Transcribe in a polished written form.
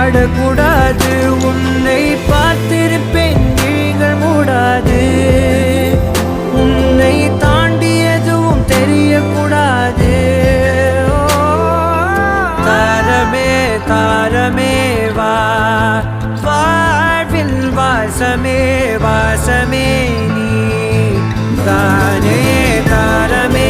வாடக்கூடாது. உன்னை பார்த்திருப்பேன் விழிகள் மூடாது. உன்னை தாண்டி எதுவும் தெரியக்கூடாது. தாரமே தாரமே வா, வாழ்வில் வாசமே வாசமே நீ தானே. தாரமே